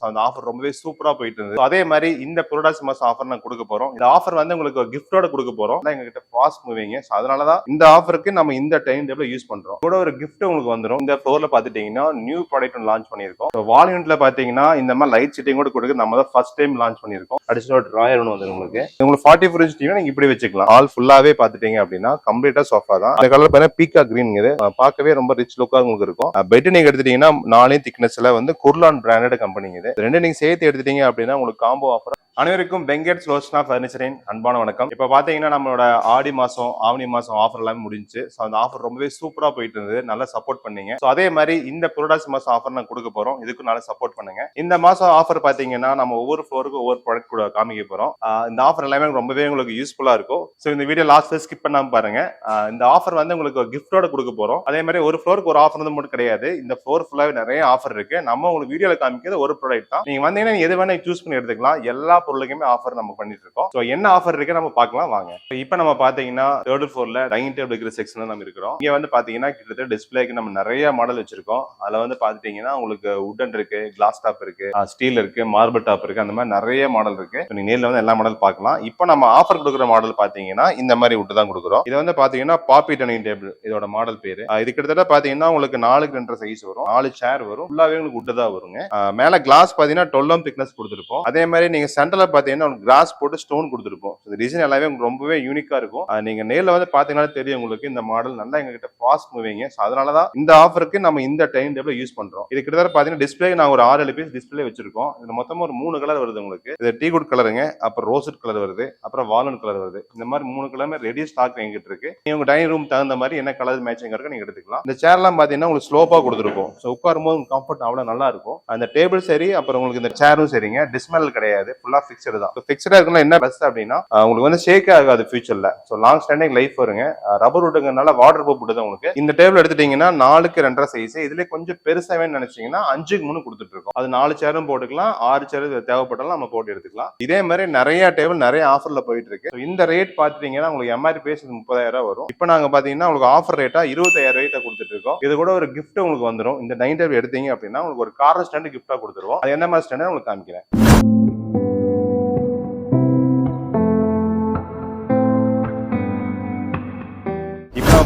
அந்த ஆஃபர் ரொம்பவே சூப்பரா போயிட்டு இருந்தது. அதே மாதிரி இந்த புரட்டாசி மாசம் ஆஃபர் நான் கொடுக்க போறோம். இந்த ஆஃபர் வந்து உங்களுக்கு கிஃப்டோட கொடுக்க போறோம். எங்க கிட்ட ஃபாஸ்ட் மூவிங், அதனாலதான் இந்த ஆஃபருக்கு நம்ம இந்த டைம் டேபிள் யூஸ் பண்றோம். கூட ஒரு கிஃப்ட் உங்களுக்கு வந்துடும். இந்த ஃப்ளோர்ல பாத்துட்டீங்கன்னா நியூ ப்ராடக்ட் லான்ச் பண்ணிருக்கோம். வால்யூன்ல பாத்தீங்கன்னா இந்த மாதிரி லைட் செட்டிங் கூட கொடுக்க நம்ம தான் ஃபர்ஸ்ட் டைம் லான்ச் பண்ணிருக்கோம். அடிஷனல் டிராயர் ஒன்று வந்து உங்களுக்கு 44 இன்ச் டிவி நீங்க இப்படி வச்சுக்கலாம். ஆல் ஃபுல்லாவே பாத்துட்டீங்க அப்படின்னா கம்ப்ளீட்டா சோஃபா தான். அந்த கலர் பார்த்தா பீக்கா கிரீன், பார்க்கவே ரொம்ப ரிச் லுக்கா உங்களுக்கு இருக்கும். பெட் நீங்க எடுத்துட்டீங்கன்னா 4 திக்னஸ்ல வந்து குர்லான் பிராண்டட் கம்பெனி. இது ரெண்டு நீங்க சேர்த்து எடுத்துட்டீங்க அப்படின்னா உங்களுக்கு காம்போ ஆஃபர். அனைவருக்கும் பெங்கெட்ஸ் லோஷனா ஃபர்னிச்சரின் அன்பான வணக்கம். இப்ப பாத்தீங்கன்னா நம்மளோட ஆடி மாசம் ஆவணி மாசம் ஆஃபர் எல்லாமே முடிஞ்சு. அந்த ஆஃபர் ரொம்பவே சூப்பரா போயிட்டு இருந்தது. நல்லா சப்போர்ட் பண்ணீங்க. அதே மாதிரி இந்த புரட்டாசி மாசம் ஆஃபர் நான் கொடுக்க போறோம். இதுக்கு நல்லா சப்போர்ட் பண்ணுங்க. இந்த மாசம் ஆஃபர் பாத்தீங்கன்னா நம்ம ஒவ்வொரு ஃப்ளோருக்கும் ஒவ்வொரு ப்ராடக்ட் கூட காமிக்க போறோம். இந்த ஆஃபர் எல்லாமே ரொம்பவே உங்களுக்கு யூஸ்ஃபுல்லா இருக்கும். இந்த வீடியோ லாஸ்ட் ஸ்கிப் பண்ணாம பாருங்க. இந்த ஆஃபர் வந்து உங்களுக்கு கிஃப்டோட கொடுக்க போறோம். அதே மாதிரி ஒரு ஃப்ளோருக்கு ஒரு ஆஃபர் வந்து மட்டும் கிடையாது. இந்த ஃப்ளோர் ஃபுல்லாவே நிறைய ஆஃபர் இருக்கு. நம்ம உங்களுக்கு வீடியோல காமிக்கிறது ஒரு ப்ராடக்ட் தான். நீங்க வந்தீங்கன்னா எது வேணா சூஸ் பண்ணி எடுத்துக்கலாம். எல்லா பொருளுக்குமே ஆஃபர் நம்ம பண்ணிட்டு இருக்கோம். சோ என்ன ஆஃபர் இருக்கு நம்ம பார்க்கலாம் வாங்க. இப்போ நம்ம பாத்தீங்கன்னா 3rd ஃப்ளோர்ல டைனிங் டேபிள் இருக்கிற செக்ஷன்ல நம்ம இருக்கிறோம். இங்க வந்து பாத்தீங்கன்னா கிட்டத்தட்ட டிஸ்பிளேக்கு நம்ம நிறைய மாடல் வச்சிருக்கோம். அதுல வந்து பாத்துட்டீங்கன்னா உங்களுக்கு வுடன் இருக்கு, கிளாஸ் டாப் இருக்கு, ஸ்டீல் இருக்கு, மார்பிள் டாப் இருக்கு, அந்த மாதிரி நிறைய மாடல் இருக்கு. நீங்க நேர்ல வந்து எல்லா மாடல் பார்க்கலாம். இப்போ நம்ம ஆஃபர் கொடுக்குற மாடல் பாத்தீங்கன்னா இந்த மாதிரி வுட் தான் கொடுக்குறோம். இது வந்து பாத்தீங்கன்னா பாப்பி டைனிங் டேபிள் இதோட மாடல் பேரு. இது கிட்டத்தட்ட பாத்தீங்கன்னா உங்களுக்கு 4க்கு 2 சைஸ் வரும், 4 சேர் வரும், ஃபுல்லாவே உங்களுக்கு வுட் தான் வருங்க. மேல கிளாஸ் பாத்தீங்கன்னா 12 திக்னஸ் கொடுத்துருப்போம். அதே மாதிரி நீங்க சென்டர்ல பாத்தீங்கன்னா கிளாஸ் போட்டு ஸ்டோன் கொடுத்துருப்போம். இந்த டிசைன் எல்லாமே ரொம்பவே யூனிக்கா இருக்கும். நீங்க நேர்ல வந்து பாத்தீங்கன்னா தெரியும் உங்களுக்கு இந்த மாடல் நல்லா எங்க கிட்ட ஃபாஸ்ட் மூவிங். அதனாலதான் இந்த ஆஃபருக்கு நம்ம இந்த டைம் டேபிள் யூஸ் பண்றோம். இது கிட்டத்தட்ட பாத்தீங்கன்னா டிஸ்பிளே நான் ஒரு 6-7 பீஸ் டிஸ்பிளே வச்சிருக்கோம். இதுல மொத்தமா ஒரு 3 கலர் வருது உங்களுக்கு. இது டீ குட் கலருங்க, அப்புறம் ரோஸ்ட் கலர் வருது, அப்புறம் வால்நட் கலர் வருது. இந்த மாதிரி 3 கலருமே ரெடி ஸ்டாக் எங்கிட்ட இருக்கு. நீங்க டைனிங் ரூம் தகுந்த மாதிரி என்ன கலர் மேட்சிங் இருக்கு நீங்க எடுத்துக்கலாம். இந்த சேர் எல்லாம் பாத்தீங்கன்னா உங்களுக்கு ஸ்லோப்பா கொடுத்துருக்கும். உட்காரும் போது கம்ஃபர்ட் அவ்வளவு நல்லா இருக்கும். அந்த டேபிள் சரி, அப்புறம் உங்களுக்கு இந்த சேரும் சரிங்க, டிஸ்மெல் கிடையாது, ஃபுல்லா ஃபிக்ஸ்டு தான். ஃபிக்ஸ்டா இருக்குன்னா என்ன பெஸ்ட் அப்படின்னா உங்களுக்கு வந்து ஷேக் ஆகாது ஃபியூச்சர்ல. லாங் ஸ்டாண்டிங் லைஃப் வருங்க. ரப்பர் வுட்டுங்கனால வாட்டர் ப்ரூஃப் தான் உங்களுக்கு. இந்த டேபிள் எடுத்துட்டீங்கன்னா 4க்கு 2 சைஸ். இதுல கொஞ்சம் பெருசாவே நினைச்சீங்கன்னா 5க்கு 3 கொடுத்துட்டு இருக்கோம். அது 4 சேரும் போட்டுக்கலாம், 6 சேர் தேவைப்பட்டாலும் நம்ம போட்டு எடுத்துக்கலாம். இதே மாதிரி நிறைய டேபிள் நிறைய ஆஃபர்ல போயிட்டு இருக்கு. இந்த ரேட் பாத்துட்டீங்கன்னா உங்களுக்கு எம்ஆர்பி பேஸ் 30,000 வரும். இப்போ நாங்க பாத்தீங்கன்னா உங்களுக்கு ஆஃபர் ரேட்டா 25,000 ரேட்டா கொடுத்துட்டு இருக்கோம். இது கூட ஒரு கிஃப்ட் உங்களுக்கு வந்துடும். இந்த டைனிங் டேபிள் எடுத்தீங்க அப்படின்னா உங்களுக்கு ஒரு கார்னர் ஸ்டாண்ட் கிஃப்டா கொடுத்துருவோம். அது எந்த மாதிரி ஸ்டாண்ட் உங்களுக்கு காமிக்கிறேன்.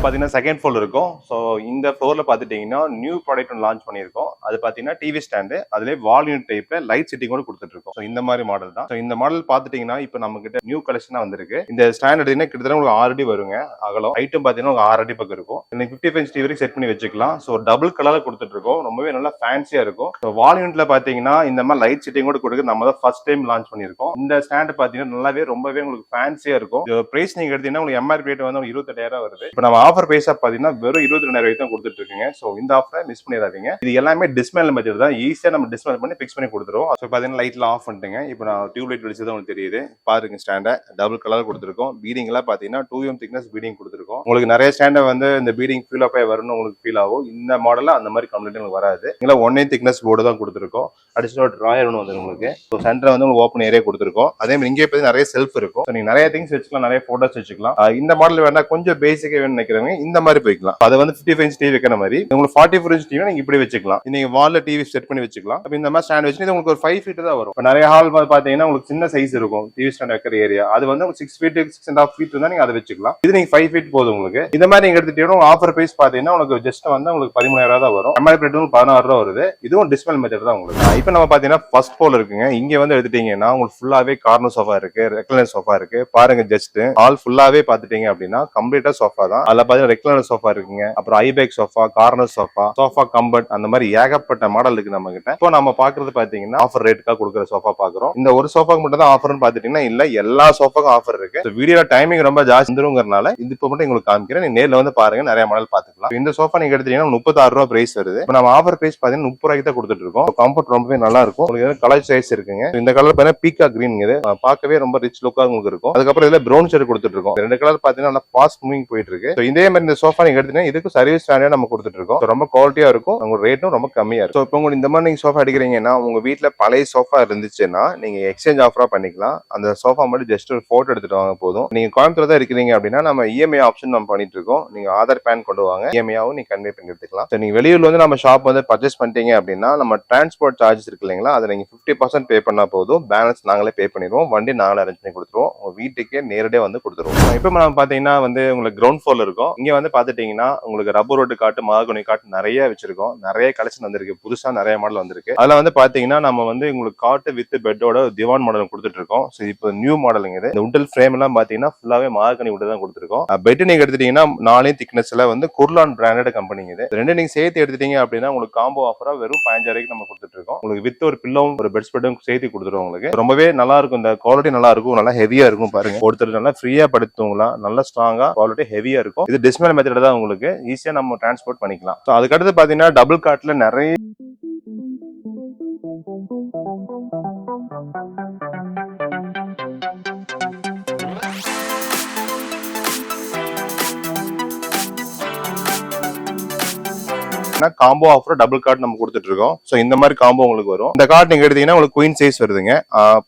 பாத்தீங்கன்னா செகண்ட் ஃப்ளோர் இருக்கும். சோ இந்த ஃப்ளோர்ல பாத்துட்டீங்கன்னா நியூ ப்ராடக்ட் லான்ச் பண்ணிருக்கோம். அது பாத்தீங்கன்னா டிவி ஸ்டாண்ட், அதுல வால் யூனிட் டைப்ல லைட் செட்டிங் கூட கொடுத்துட்டு இருக்கோம். சோ இந்த மாதிரி மாடல் தான். இந்த மாடல் பாத்துட்டீங்கன்னா இப்போ நம்ம கிட்ட நியூ கலெக்ஷனா வந்திருக்கு. இந்த ஸ்டாண்ட் எடுத்தீங்கன்னா கிட்டத்தட்ட உங்களுக்கு 6 அடி வருங்க அகலம். ஹைட்டும் பாத்தீங்கன்னா 6 அடி பக்கம் இருக்கும். நீங்க 55 இன்ச் டிவி வரைக்கும் செட் பண்ணி வச்சுக்கலாம். சோ டபுள் கலர்ல கொடுத்துட்டு இருக்கோம். ரொம்பவே நல்லா ஃபேன்சியா இருக்கும். வால் யூனிட்ல பாத்தீங்கன்னா இந்த மாதிரி லைட் செட்டிங் கூட கொடுக்க நம்ம தான் ஃபர்ஸ்ட் டைம் லான்ச் பண்ணிருக்கோம். இந்த ஸ்டாண்ட் பாத்தீங்கன்னா நல்லாவே ரொம்பவே உங்களுக்கு ஃபேன்சியா இருக்கும். பிரைஸ் நீங்க எடுத்தீங்கன்னா உங்களுக்கு எம்ஆர்பி ரேட் வந்து 28,000 வருது. இப்போ நம்ம ஆஃபர் பிரைஸா பாத்தீங்கன்னா வெறும் 22,000 தான் கொடுத்துட்டு இருக்கீங்க. சோ இந்த ஆஃபரை மிஸ் பண்ணிடாதீங்க. இது எல்லாமே டிஸ்மேல் மெத்தட் தான். ஈஸியா நம்ம டிஸ்மேல் பண்ணி ஃபிக்ஸ் பண்ணி கொடுத்துருவோம். சோ பாத்தீங்கன்னா லைட்ல ஆஃப் பண்ணிட்டுங்க. இப்போ நான் டியூப் லைட் வெளிச்சது உங்களுக்கு தெரியுது பாருங்க. ஸ்டாண்ட டபுள் கலர் கொடுத்துருக்கோம். பீடிங் எல்லாம் பாத்தீங்கன்னா 2mm திக்னஸ் பீடிங் கொடுத்துருக்கோம். உங்களுக்கு நிறைய ஸ்டாண்ட வந்து இந்த பீடிங் ஃபீல் அப் ஆகி வரணும் உங்களுக்கு ஃபீல் ஆகும். இந்த மாடல்ல அந்த மாதிரி கம்ப்ளைண்ட் உங்களுக்கு வராது. நீங்க 1mm திக்னஸ் போர்டு தான் கொடுத்துருக்கோம். அடிஷனல் டிராயர் ஒன்று வந்து உங்களுக்கு. ஸோ சென்டர் வந்து உங்களுக்கு ஓப்பன் ஏரியா கொடுத்துருக்கோம். அதே மாதிரி இங்கே பத்தி நிறைய செல்ஃப் இருக்கும். நீங்க நிறைய திங்ஸ் வச்சுக்கலாம், நிறைய போட்டோஸ் வச்சுக்கலாம். இந்த மாடல் வேணா கொஞ்சம் பேசிக்கா வேணும்னு நினைக்கிறவங்க இந்த மாதிரி போய்க்கலாம். அதை வந்து 55 இன்ச் டிவி வைக்கிற மாதிரி உங்களுக்கு 44 இன்ச் டிவி நீங்க இப்படி வச்சுக்கலாம். நீங்க வால்ல டிவி செட் பண்ணி வச்சுக்கலாம். அப்ப இந்த மாதிரி ஸ்டாண்ட் வச்சு உங்களுக்கு ஒரு 5 ஃபீட் தான் வரும். நிறைய ஹால் பாத்தீங்கன்னா உங்களுக்கு சின்ன சைஸ் இருக்கும் டிவி ஸ்டாண்ட் வைக்கிற ஏரியா. அது வந்து 6 ஃபீட் 6.5 ஃபீட் தான் நீங்க அதை வச்சுக்கலாம். இது நீங்க 5 ஃபீட் போதும் உங்களுக்கு. இந்த மாதிரி நீங்க எடுத்துட்டீங்கன்னா ஆஃபர் பிரைஸ் பாத்தீங்கன்னா உங்களுக்கு ஜஸ்ட் வந்து உங்களுக்கு 13,000 தான் வரும். எம்ஆர்பி ரேட் 16,000 வருது. இதுவும் டிஸ்மெல் மெத்தட் தான் உங்களுக்கு. இப்போ நம்ம பாத்தீங்கன்னா ஃபர்ஸ்ட் ஃப்ளோர் இருக்குங்க. இங்க வந்து எடுத்துட்டீங்கன்னா உங்களுக்கு ஃபுல்லாவே கார்னர் சோஃபா இருக்கு, ரெக்லைனர் சோஃபா இருக்கு. பாருங்க ஜஸ்ட் ஆல் ஃபுல்லாவே பாத்துட்டீங்க அப்படின்னா கம்ப்ளீட்டா சோஃபா தான். அதுல பாத்தீங்கன்னா ரெக்லைனர் சோஃபா இருக்குங்க, அப்புறம் I-PAC sofa, corner sofa compared, அந்த மாதிரி ஏகப்பட்ட மாடல் இருக்கு நம்ம கிட்ட. இப்போ நம்ம பாக்குறது பாத்தீங்கன்னா ஆஃபர் ரேட்டுக்காக கொடுக்குற சோஃபா பாக்குறோம். இந்த ஒரு சோஃபாக்கு மட்டும் தான் ஆஃபர்னு பாத்துட்டீங்கன்னா இல்ல, எல்லா சோஃபாக்கும் ஆஃபர் இருக்கு. வீடியோல டைமிங் ரொம்ப ஜாஸ்தி வந்துருங்கிறனால இது இப்போ மட்டும் உங்களுக்கு காமிக்கிறேன். நீங்க நேர்ல வந்து பாருங்க, நிறைய மாடல் பாத்துக்கலாம். இந்த சோஃபா நீங்க எடுத்தீங்கன்னா 36 ரூபாய் பிரைஸ் வருது. இப்போ நம்ம ஆஃபர் பிரைஸ் பாத்தீங்கன்னா 30 ரூபாய்க்கு தான் கொடுத்துட்டு இருக்கோம். கம்ஃபர்ட் ரொம்பவே நல்லா இருக்கும். உங்களுக்கு கலர் சைஸ் இருக்குங்க. இந்த கலர் பாத்தீங்கன்னா பீக்கா கிரீன், இது பார்க்கவே ரொம்ப ரிச் லுக்கா உங்களுக்கு இருக்கும். அதுக்கப்புறம் இதுல ப்ரௌன் ஷேட் கொடுத்துட்டு இருக்கோம். 2 கலர் பாத்தீங்கன்னா ஃபாஸ்ட் மூவிங் போயிட்டு இருக்கு. இந்த இதே மாதிரி இந்த சோஃபா நீங்க எடுத்தீங்கன்னா இதுக்கு சர்வீஸ் ஸ்டாண்டர்ட் நம்ம கொடுத்துட்டு இருக்கோம். ரொம்ப குவாலிட்டியா இருக்கும், உங்க ரேட்டும் ரொம்ப கம்மியா இருக்கும். இப்போ உங்களுக்கு இந்த மாதிரி நீங்க சோஃபா எடுக்கிறீங்கன்னா உங்க வீட்டுல பழைய சோஃபா இருந்துச்சுன்னா நீங்க எக்ஸ்சேஞ்ச் ஆஃபரா பண்ணிக்கலாம். அந்த சோஃபா மட்டும் ஜஸ்ட் ஒரு போட்டோ எடுத்துட்டு வாங்க போதும். நீங்க கோயம்புத்தூர் தான் இருக்கிறீங்க அப்படின்னா நம்ம இஎம்ஐ ஆப்ஷன் நம்ம பண்ணிட்டு இருக்கோம். நீங்க ஆதார் பேன் கொண்டு வாங்க, இஎம்ஐயாவும் நீங்க கன்வே பண்ணி எடுத்துக்கலாம். நீங்க வெளியூர்ல வந்து நம்ம ஷாப் வந்து பர்ச்சேஸ் பண்ணிட்டீங்க அப்படின்னா நம்ம டிரான்ஸ்போர்ட் சார்ஜஸ் இருக்கு இல்லைங்களா, அதை நீங்க 50% பே பண்ணா போதும். பேலன்ஸ் நாங்களே பே பண்ணிடுவோம். வண்டி நாங்களே அரேஞ்ச் பண்ணி கொடுத்துருவோம். உங்க வீட்டுக்கே நேரடியாக வந்து கொடுத்துருவோம். இப்போ நம்ம பாத்தீங்கன்னா வந்து உங்களுக்கு கிரவுண்ட் ஃப்ளோர்ல இருக்கும். இங்க வந்து பாத்துட்டீங்கன்னா உங்களுக்கு ரப்பர் ரோட்டு காட்டு, மகாகனி காட்டு நிறைய வச்சிருக்கோம். நிறைய கலெக்ஷன் வந்திருக்கு, புதுசா நிறைய மாடல் வந்திருக்கு. அதுல வந்து பாத்தீங்கன்னா நம்ம வந்து உங்களுக்கு காட்டு வித் பெட்டோட திவான் மாடல் கொடுத்துட்டு இருக்கோம். இப்போ நியூ மாடலுங்க இது. இந்த உட்டல் ஃப்ரேம் எல்லாம் பாத்தீங்கன்னா ஃபுல்லாவே மகாகனி உட் தான் கொடுத்துருக்கோம். பெட் நீங்க எடுத்துட்டீங்கன்னா 4 திக்னஸ்ல வந்து குர்லான் பிராண்டட் கம்பெனி இது. ரெண்டு நீங்க சேர்த்து எடுத்துட்டீங்க அப்படின்னா உங்களுக்கு காம்போ ஆஃபரா வெறும் 15,000 நம்ம கொடுத்துட்டு இருக்கோம். உங்களுக்கு வித் ஒரு பில்லோவும் ஒரு பெட் ஸ்ப்ரெட்டும் சேர்த்து கொடுத்துருவோம். உங்களுக்கு ரொம்பவே நல்லா இருக்கும். இந்த குவாலிட்டி நல்லா இருக்கும், நல்லா ஹெவியா இருக்கும். பாருங்க, ஒருத்தர் நல்லா ஃப்ரீயா படுத்துவங்களா, நல்லா ஸ்ட்ராங்கா குவாலிட்டி ஹெவியா இருக்கும். இது டிஸ்மேல் மெத்தட் தான், உங்களுக்கு ஈஸியா நம்ம டிரான்ஸ்போர்ட் பண்ணிக்கலாம். அதுக்கடுத்து பாத்தீங்கன்னா டபுள் காட்ல நிறைய காம்போ ஆஃபர் டபுள் கார்ட் நம்ம கொடுத்துட்டு இருக்கோம். சோ இந்த மாதிரி காம்போ உங்களுக்கு வரும். இந்த கார்ட் நீங்க எடுத்தீங்கன்னா உங்களுக்கு குயின் சைஸ் வருதுங்க.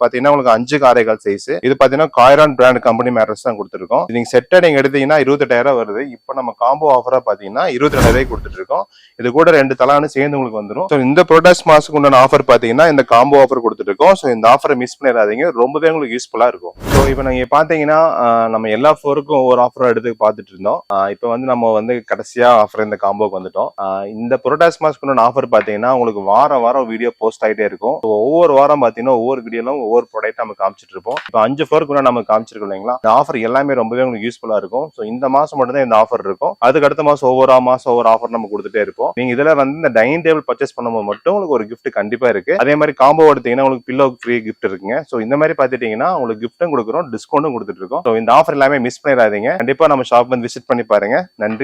பாத்தீங்கன்னா உங்களுக்கு 5 காரைகால் சைஸ். இது பாத்தீங்கன்னா காய்ரான் பிராண்ட் கம்பெனி மேட்ரஸ் தான் கொடுத்துருக்கோம். நீங்க செட்டை நீங்க எடுத்தீங்கன்னா 28,000 வருது. இப்போ நம்ம காம்போ ஆஃபரா பாத்தீங்கன்னா 22,000 கொடுத்துட்டு இருக்கோம். இது கூட 2 தலான்னு சேர்ந்து உங்களுக்கு வந்துடும். ஸோ இந்த ப்ரோடக்ட்ஸ் மாசத்துக்கு உண்டான ஆஃபர் பாத்தீங்கன்னா இந்த காம்போ ஆஃபர் கொடுத்துட்டு இருக்கோம். ஸோ இந்த ஆஃபரை மிஸ் பண்ணிடாதீங்க, ரொம்பவே உங்களுக்கு யூஸ்ஃபுல்லா இருக்கும். ஸோ இப்போ நீங்க பாத்தீங்கன்னா நம்ம எல்லா ஃப்ளோருக்கும் ஒவ்வொரு ஆஃபரும் எடுத்து பார்த்துட்டு இருந்தோம். இப்போ வந்து நம்ம வந்து கடைசியா ஆஃபர் இந்த காம்போக்கு வந்துட்டோம். இந்த புரோடாஸ் மாஸ்க்கு ஆஃபர் பாத்தீங்கன்னா உங்களுக்கு வாரம் வீடியோ போஸ்ட் ஆகிட்டே இருக்கும். ஒவ்வொரு வாரம் பாத்தீங்கன்னா ஒவ்வொரு வீடியோலும் ஒவ்வொரு ப்ராடக்ட் நம்ம காமிச்சிட்டு இருப்போம். இப்போ 5 ஃப்ளோருக்கு நம்ம காமிச்சிருக்கோம் இல்லைங்களா, இந்த ஆஃபர் எல்லாமே ரொம்பவே உங்களுக்கு யூஸ்ஃபுல்லா இருக்கும். ஸோ இந்த மாசம் மட்டும் தான் இந்த ஆஃபர் இருக்கும். அதுக்கு அடுத்த மாசம் ஒவ்வொரு ஆஃபர் நம்ம கொடுத்துட்டே இருப்போம். நீங்க இதுல வந்து இந்த டைனிங் டேபிள் பர்ச்சேஸ் பண்ணும்போது மட்டும் உங்களுக்கு ஒரு கிஃப்ட் கண்டிப்பா இருக்கு. அதே மாதிரி காம்போ எடுத்தீங்கன்னா உங்களுக்கு பில்லோக்கு ஃப்ரீ கிஃப்ட் இருக்குங்க. ஸோ இந்த மாதிரி பாத்துட்டீங்கன்னா உங்களுக்கு கிஃப்ட்டும் கொடுக்குறோம், டிஸ்கவுண்ட்டும் கொடுத்துட்டு இருக்கோம். ஸோ இந்த ஆஃபர் எல்லாமே மிஸ் பண்ணிடாதீங்க. கண்டிப்பா நம்ம ஷாப் வந்து விசிட் பண்ணி பாருங்க. நன்றி.